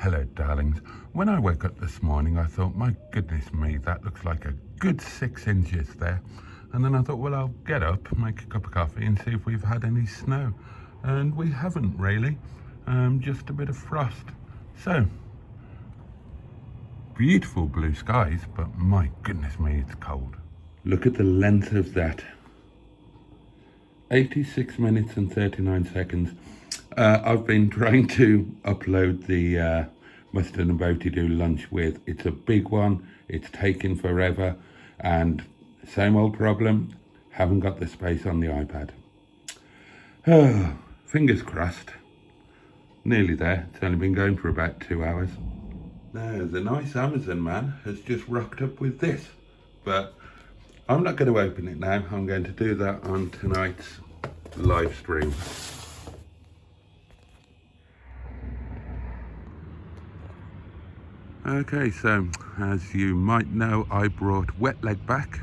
Hello, darlings. When I woke up this morning, I thought, my goodness me, that looks like a good 6 inches there. And then I thought, well, I'll get up, make a cup of coffee and see if we've had any snow. And we haven't really, just a bit of frost. So, beautiful blue skies, but my goodness me, it's cold. Look at the length of that. 86 minutes and 39 seconds. I've been trying to upload the Mustard and Boaty do lunch with. It's a big one, it's taking forever, and same old problem, haven't got the space on the iPad. Oh, fingers crossed. Nearly there, it's only been going for about 2 hours. Now, the nice Amazon man has just rocked up with this, but I'm not going to open it now. I'm going to do that on tonight's live stream. Okay, so as you might know, I brought Wet Leg back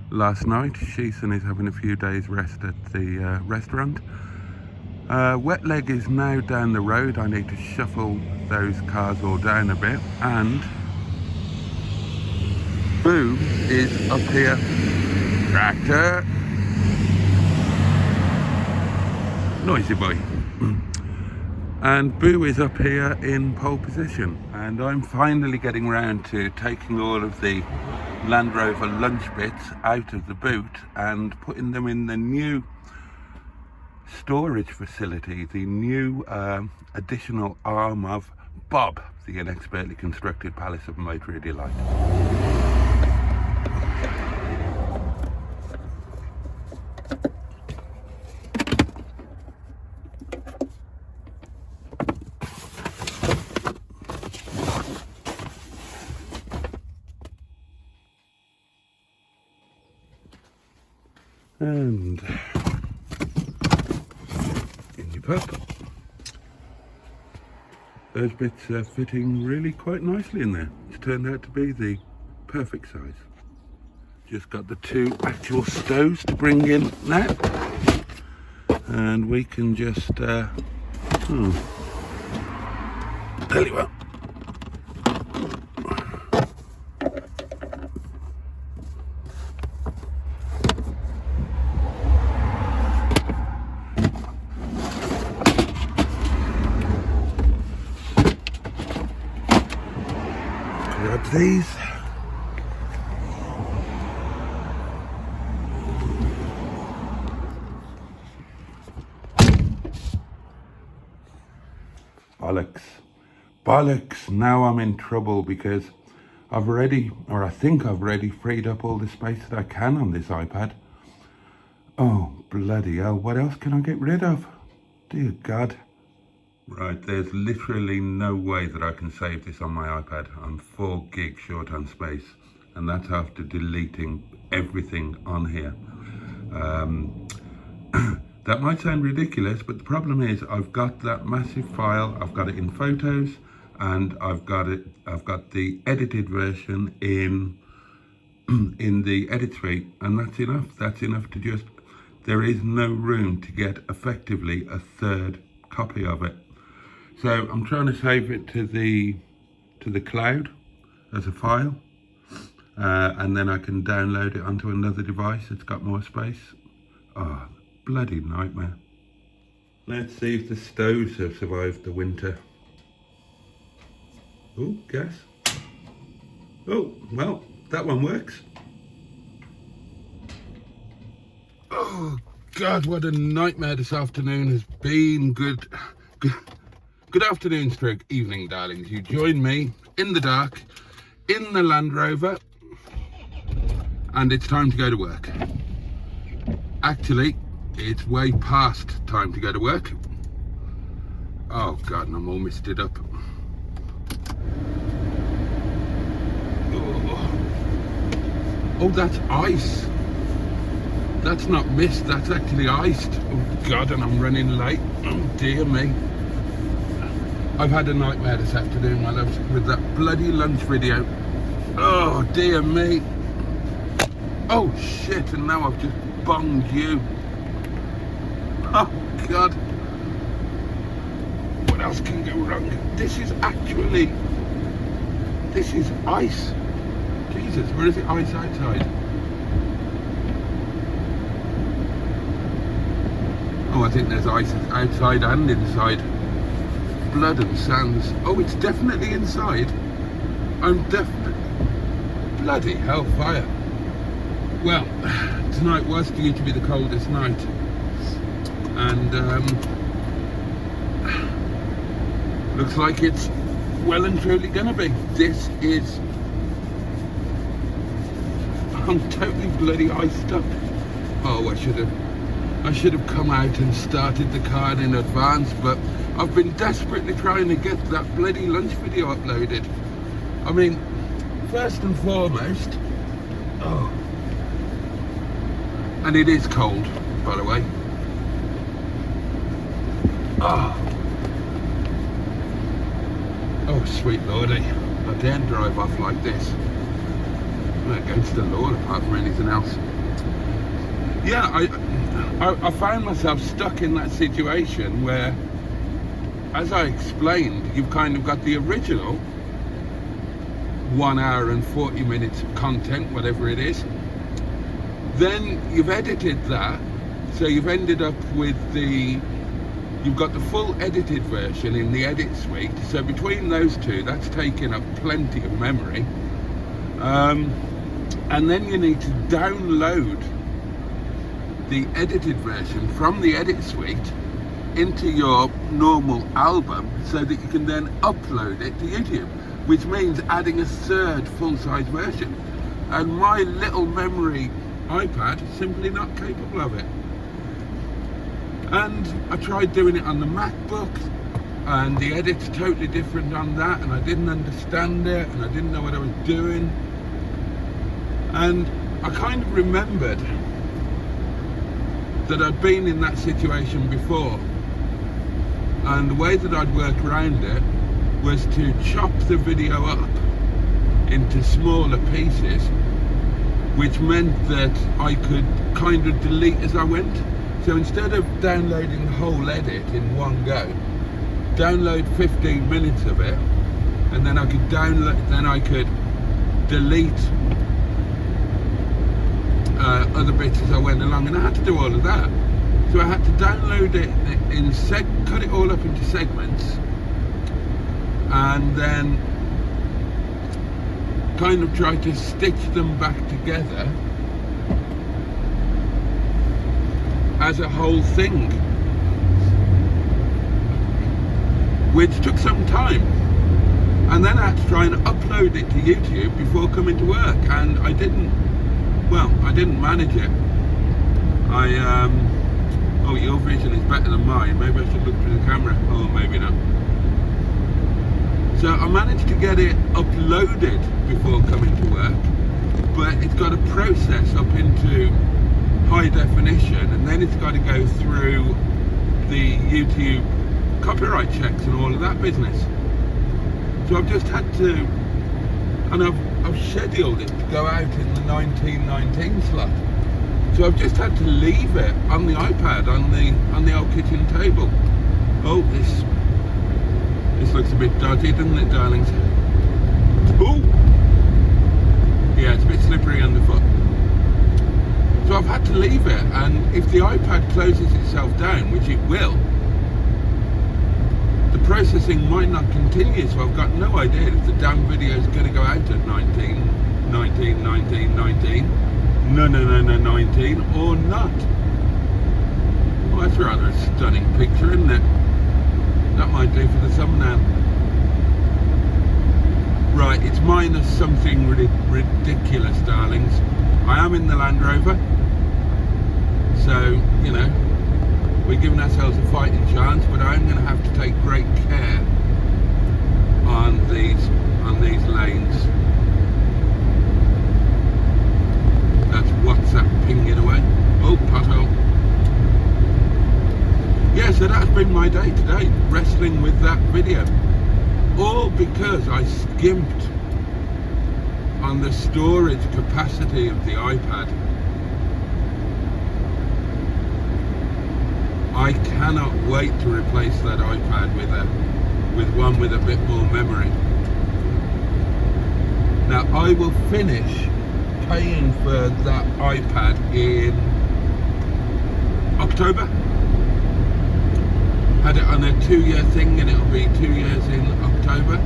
last night. Sheeson is having a few days rest at the restaurant. Wet Leg is now down the road. I need to shuffle those cars all down a bit, and Boo is up here. Tractor. Noisy boy. And Boo is up here in pole position, and I'm finally getting round to taking all of the Land Rover lunch bits out of the boot and putting them in the new storage facility, the new additional arm of Bob, the inexpertly constructed Palace of Motor Delight. And in your pup. Those bits are fitting really quite nicely in there. It's turned out to be the perfect size. Just got the 2 actual stoves to bring in now. And we can just, tell you what. Grab these. Bollocks, now I'm in trouble because I think I've already freed up all the space that I can on this iPad. Oh, bloody hell, what else can I get rid of? Dear God. Right, there's literally no way that I can save this on my iPad. I'm 4 gig short on space, and that's after deleting everything on here. That might sound ridiculous, but the problem is I've got that massive file, I've got it in Photos, and I've got the edited version in the edit suite, and that's enough to just, there is no room to get effectively a 3rd copy of it. So I'm trying to save it to the cloud as a file, and then I can download it onto another device that's got more space. Oh, bloody nightmare. Let's see if the stoves have survived the winter. Oh, gas. Oh, well, that one works. Oh, God, what a nightmare this afternoon has been. Good afternoon, stroke evening, darlings. You join me in the dark, in the Land Rover, and it's time to go to work. Actually, it's way past time to go to work. Oh, God, and I'm all misted up. Oh, that's ice. That's not mist, that's actually iced. Oh God, and I'm running late. Oh dear me. I've had a nightmare this afternoon, my loves, with that bloody lunch video. Oh dear me. Oh shit, and now I've just bonged you. Oh God. What else can go wrong? This is ice. Jesus, where is it ice outside? Oh, I think there's ice outside and inside. Blood and sands. Oh, it's definitely inside. I'm definitely... Bloody hellfire. Well, tonight was due to be the coldest night. And looks like it's well and truly gonna be. This is... I'm totally bloody iced up. Oh, I should have come out and started the car in advance, but I've been desperately trying to get that bloody lunch video uploaded. I mean, first and foremost, oh, and it is cold, by the way. Oh, sweet lordy, I daren't drive off like this. I'm against the law apart from anything else. Yeah, I found myself stuck in that situation where, as I explained, you've kind of got the original 1 hour and 40 minutes of content, whatever it is. Then you've edited that, so you've ended up with you've got the full edited version in the edit suite. So between those two, that's taken up plenty of memory. And then you need to download the edited version from the edit suite into your normal album so that you can then upload it to YouTube, which means adding a third full-size version. And my little memory iPad is simply not capable of it. And I tried doing it on the MacBook, and the edit's totally different on that, and I didn't understand it, and I didn't know what I was doing. And I kind of remembered that I'd been in that situation before, and the way that I'd work around it was to chop the video up into smaller pieces, which meant that I could kind of delete as I went. So instead of downloading the whole edit in one go, download 15 minutes of it, and then I could delete other bits as I went along, and I had to do all of that. So I had to download it cut it all up into segments, and then kind of try to stitch them back together as a whole thing, which took some time. And then I had to try and upload it to YouTube before coming to work, and I didn't manage it. Oh, your vision is better than mine. Maybe I should look through the camera. Oh, maybe not. So I managed to get it uploaded before coming to work, but it's got to process up into high definition, and then it's got to go through the YouTube copyright checks and all of that business. So I've just had to, and I've scheduled it to go out in the 1919 slot. So I've just had to leave it on the iPad on the old kitchen table. Oh, this looks a bit dodgy, doesn't it, darlings? Ooh! Yeah, it's a bit slippery underfoot. So I've had to leave it, and if the iPad closes itself down, which it will, the processing might not continue, so I've got no idea if the damn video is going to go out at 19, 19 or not. Well, that's rather a stunning picture, isn't it? That might do for the thumbnail. Right, it's minus something ridiculous, darlings. I am in the Land Rover, so, you know, we're giving ourselves a fighting chance, but I'm going to have to take great care on these lanes. That's WhatsApp pinging away. Oh, pothole. Yeah, so that's been my day today, wrestling with that video. All because I skimped on the storage capacity of the iPad. I cannot wait to replace that iPad with a with one with a bit more memory. Now I will finish paying for that iPad in October. Had it on a 2-year thing and it'll be 2 years in October.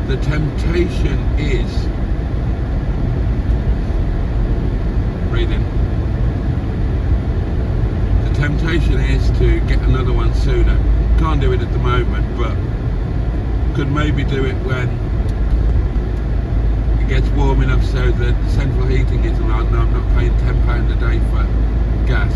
The temptation is reading. The temptation is to get another one sooner. Can't do it at the moment, but could maybe do it when it gets warm enough so that the central heating isn't on and I'm not paying £10 a day for gas.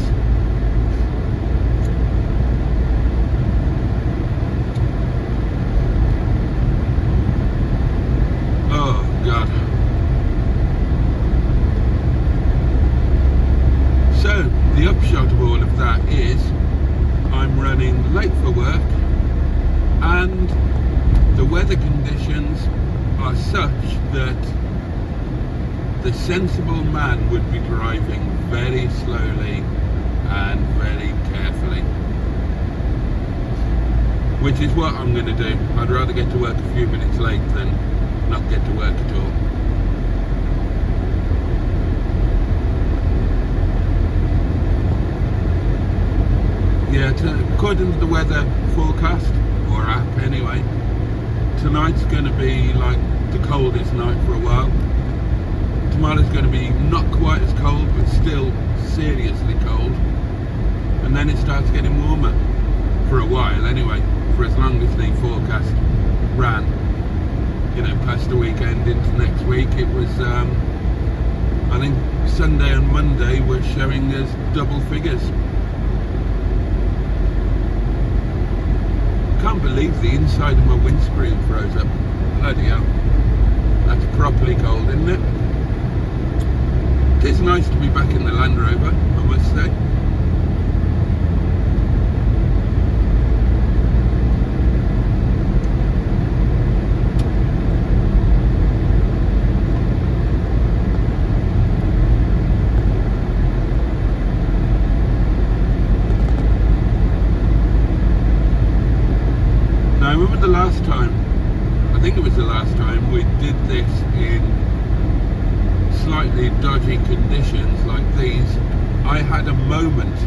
Oh God. So the upshot of all of that is I'm running late for work and the weather conditions are such that the sensible man would be driving very slowly and very carefully, which is what I'm going to do. I'd rather get to work a few minutes late than not get to work at all. Yeah, according to the weather forecast, or app anyway, tonight's going to be like the coldest night for a while. Tomorrow's going to be not quite as cold, but still seriously cold. And then it starts getting warmer for a while anyway, for as long as the forecast ran. You know, past the weekend into next week. It was, I think Sunday and Monday were showing us double figures. Can't believe the inside of my windscreen froze up. Bloody hell. That's properly cold, isn't it? It is nice to be back in the Land Rover, I must say. Now I remember the last time, I think it was the last time we did this in slightly dodgy conditions like these. I had a moment,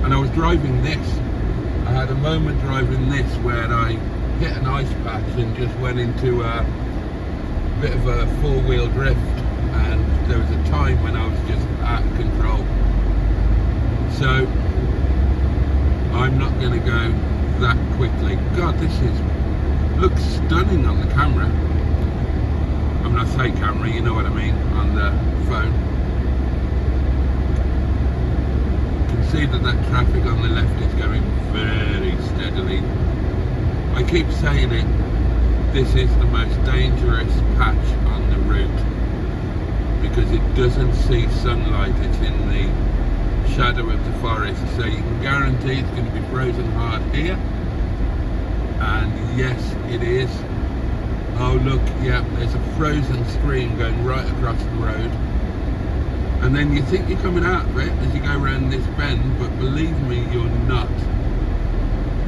and I was driving this. I had a moment driving this where I hit an ice patch and just went into a bit of a four-wheel drift, and there was a time when I was just out of control. So I'm not going to go that quickly. God, this looks stunning on the camera. I mean, I say camera, you know what I mean, on the phone. You can see that traffic on the left is going very steadily. I keep saying it, this is the most dangerous patch on the route because it doesn't see sunlight, it's in the shadow of the forest, so you can guarantee it's going to be frozen hard here. And yes, it is. Oh look, yeah, there's a frozen stream going right across the road. And then you think you're coming out of it as you go around this bend, but believe me, you're not.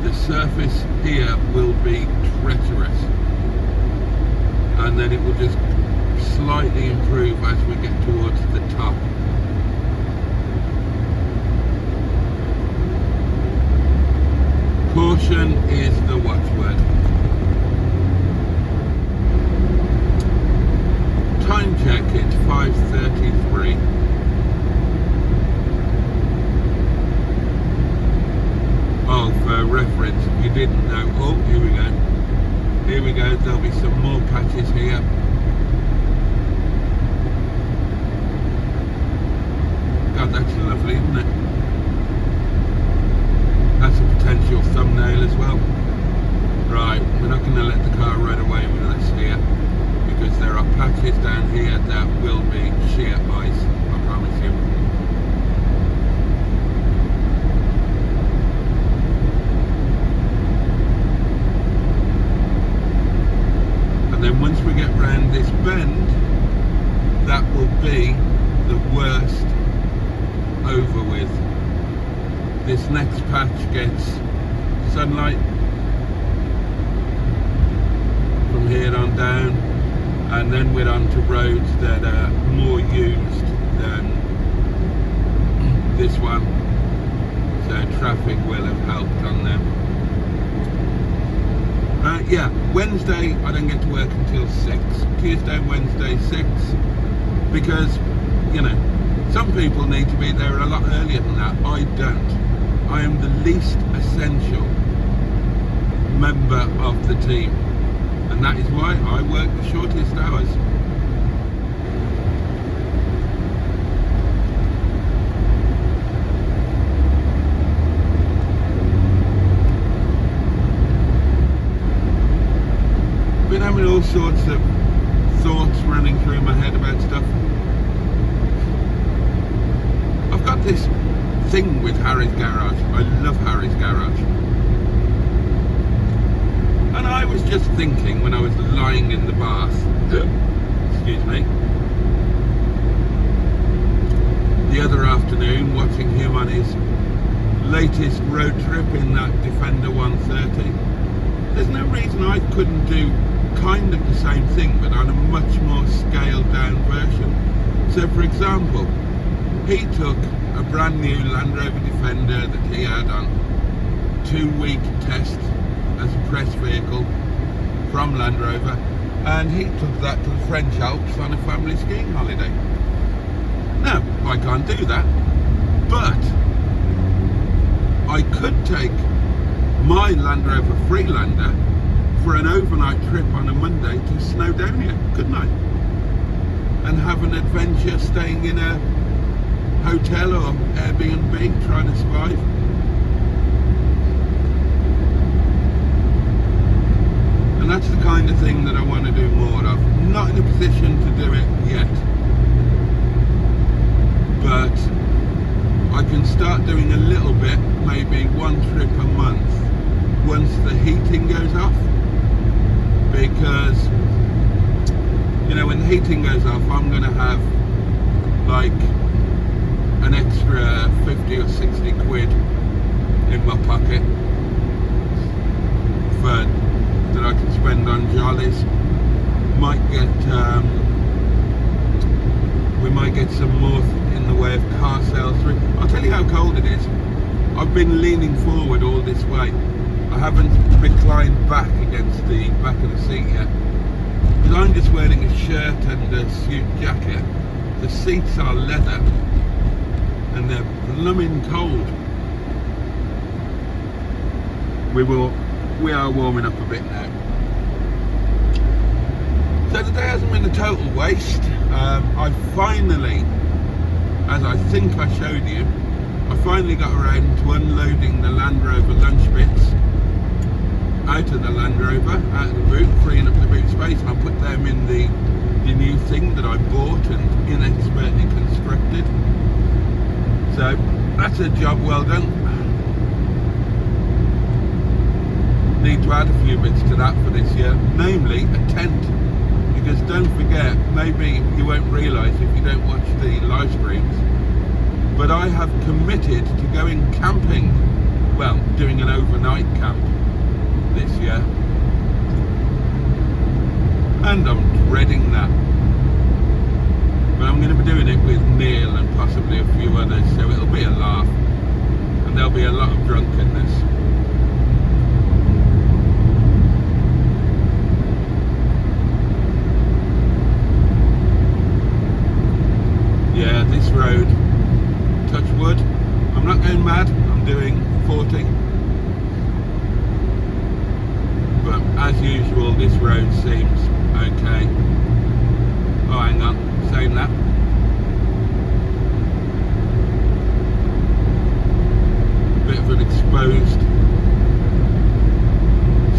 The surface here will be treacherous. And then it will just slightly improve as we get towards the top. Caution is the watchword. Time check, it's 5:33. Oh, for reference, you didn't know. Oh, here we go. Here we go, there'll be some more patches here. God, that's lovely, isn't it? That's a potential thumbnail as well. Right, we're not going to let the car run away with us here, because there are patches down here that will be sheer ice, I promise you. And then once we get round this bend, that will be the worst over with. this next patch gets sunlight from here on down, and then we're on to roads that are more used than this one, so traffic will have helped on them. Yeah, Wednesday I don't get to work until 6, Tuesday and Wednesday 6, because, you know, some people need to be there a lot earlier than that. I don't. I am the least essential member of the team, and that is why I work the shortest hours. Been having all sorts of thoughts running through my head about stuff. I've got this thing with Harry's Garage. I love Harry's Garage. And I was just thinking when I was lying in the bath, excuse me, the other afternoon, watching him on his latest road trip in that Defender 130, there's no reason I couldn't do kind of the same thing, but on a much more scaled down version. So for example, he took a brand new Land Rover Defender that he had on 2-week test as a press vehicle from Land Rover, and he took that to the French Alps on a family skiing holiday. Now, I can't do that, but I could take my Land Rover Freelander for an overnight trip on a Monday to Snowdonia, couldn't I? And have an adventure staying in a hotel or Airbnb trying to survive. And that's the kind of thing that I want to do more of. Not in a position to do it yet, but I can start doing a little bit, maybe one trip a month once the heating goes off, because, you know, when the heating goes off, I'm going to have like an extra 50 or 60 quid in my pocket for that I can spend on jollies. Might get we might get some more in the way of car sales through. I'll tell you how cold it is. I've been leaning forward all this way. I haven't reclined back against the back of the seat yet, because I'm just wearing a shirt and a suit jacket. The seats are leather and they're blooming cold. We are warming up a bit now. So the day hasn't been a total waste. I finally, as I think I showed you, I finally got around to unloading the Land Rover lunch bits out of the Land Rover, out of the boot, freeing up the boot space, and I put them in the new thing that I bought and inexpertly constructed. So that's a job well done. Need to add a few bits to that for this year, namely a tent, because don't forget, maybe you won't realise if you don't watch the live streams, but I have committed to going camping, well, doing an overnight camp this year, and I'm dreading that, but I'm going to be doing it with Neil and possibly a few others, so it'll be a laugh and there'll be a lot of drunkenness. Yeah, this road, touch wood, I'm not going mad, I'm doing 40. But as usual, this road seems okay. Oh, hang on, saying that. Bit of an exposed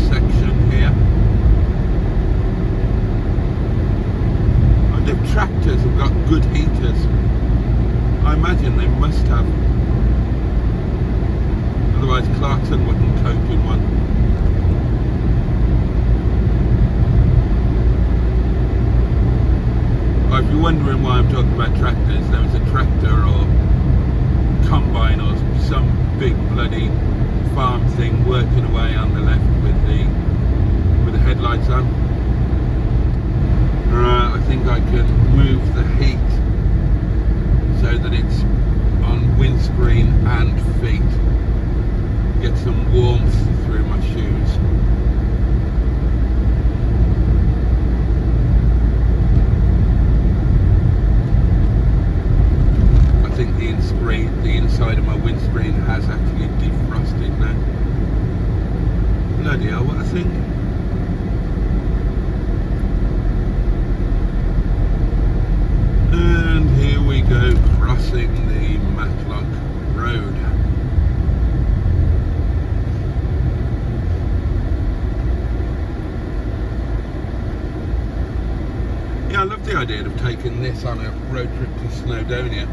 section here. And the tractors have got good heaters. I imagine they must have. Otherwise Clarkson wouldn't cope in one. If you're wondering why I'm talking about tractors, there was a tractor or combine or some big bloody farm thing working away on the left with the headlights on. I think I can move the heat so that it's on windscreen and feet. Get some warmth through my shoes. I think the inside of my windscreen has actually defrosted now. Bloody hell, what a thing. And here we go, crossing the Matlock Road. Yeah, I love the idea of taking this on a road trip to Snowdonia.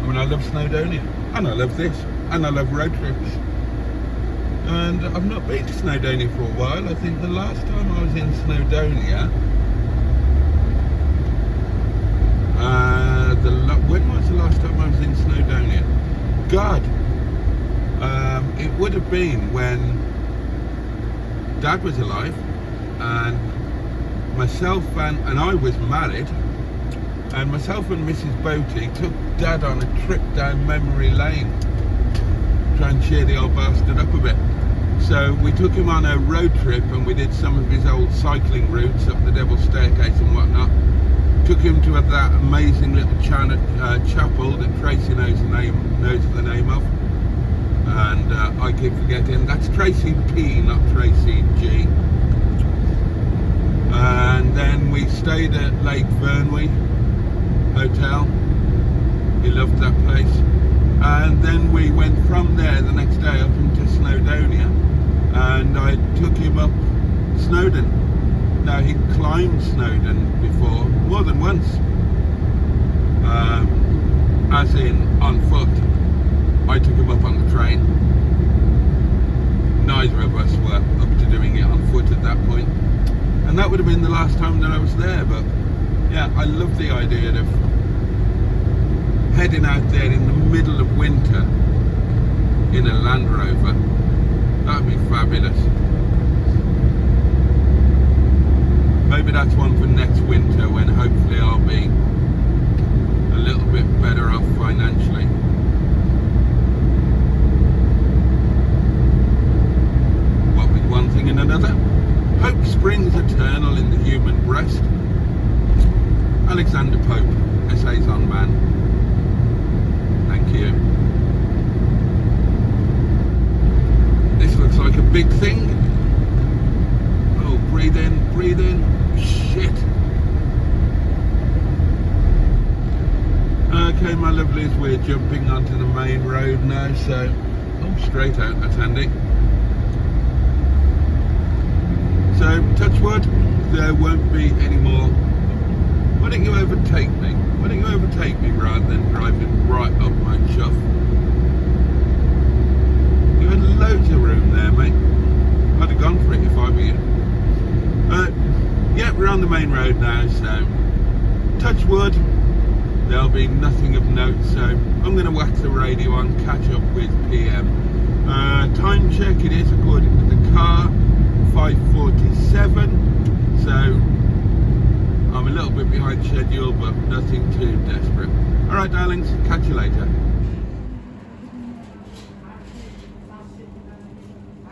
I mean, I love Snowdonia, and I love this, and I love road trips. And I've not been to Snowdonia for a while. I think the last time I was in Snowdonia, when was the last time I was in Snowdonia? God, it would have been when Dad was alive, and myself and I was married, and myself and Mrs. Boaty took Dad on a trip down memory lane, try and cheer the old bastard up a bit. So we took him on a road trip, and we did some of his old cycling routes up the Devil's Staircase and whatnot. Took him to that amazing little chapel that Tracy knows the name of, and I keep forgetting. That's Tracy P, not Tracy G. And then we stayed at Lake Vyrnwy Hotel. He loved that place. And then we went from there the next day up into Snowdonia, and I took him up Snowdon. Now, he climbed Snowdon before, more than once, as in on foot. I took him up on the train. Neither of us were up to doing it on foot at that point. And that would have been the last time that I was there. But yeah, I love the idea of heading out there in the middle of winter in a Land Rover. That'd be fabulous. Maybe that's one for next winter, when hopefully I'll be a little bit better off financially. What with one thing and another, hope springs eternal in the human breast. Alexander Pope, Essays on Man. Thank you. This looks like a big thing. Oh, breathe in, breathe in. Shit. Okay, my lovelies, we're jumping onto the main road now, so straight out, that's handy. So, touch wood, there won't be any more. Why don't you overtake me? Why don't you overtake me rather than driving right up my chuff? You had loads of room there, mate. I'd have gone for it if I were you. Yeah, we're on the main road now, so touch wood, there'll be nothing of note, so I'm going to whack the radio on, catch up with PM. Time check, it is according to the car, 5:47, so I'm a little bit behind schedule, but nothing too desperate. Alright darlings, catch you later.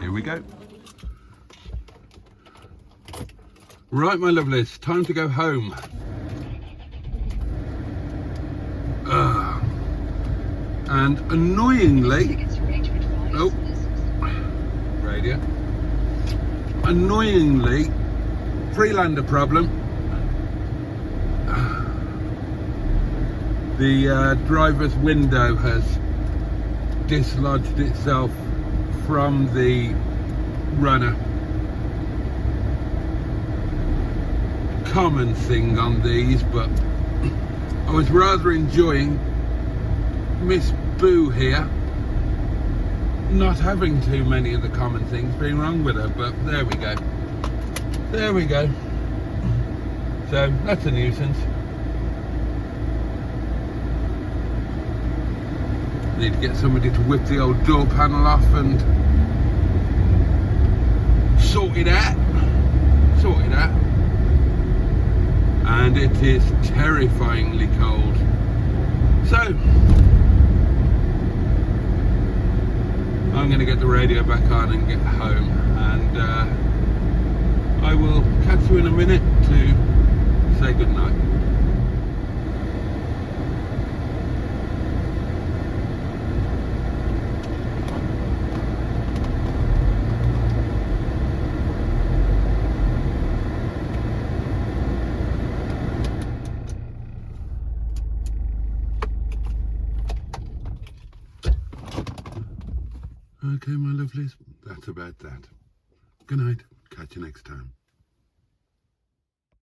Here we go. Right, my lovelies, time to go home. And annoyingly, radio. Annoyingly, Freelander problem. The driver's window has dislodged itself from the runner. Common thing on these, but I was rather enjoying Miss Boo here not having too many of the common things being wrong with her, but there we go. There we go. So that's a nuisance. Need to get somebody to whip the old door panel off and sort it out. And it is terrifyingly cold. So I'm going to get the radio back on and get home, and I will catch you in a minute to say goodnight. Okay, my lovelies, that's about that. Good night. Catch you next time.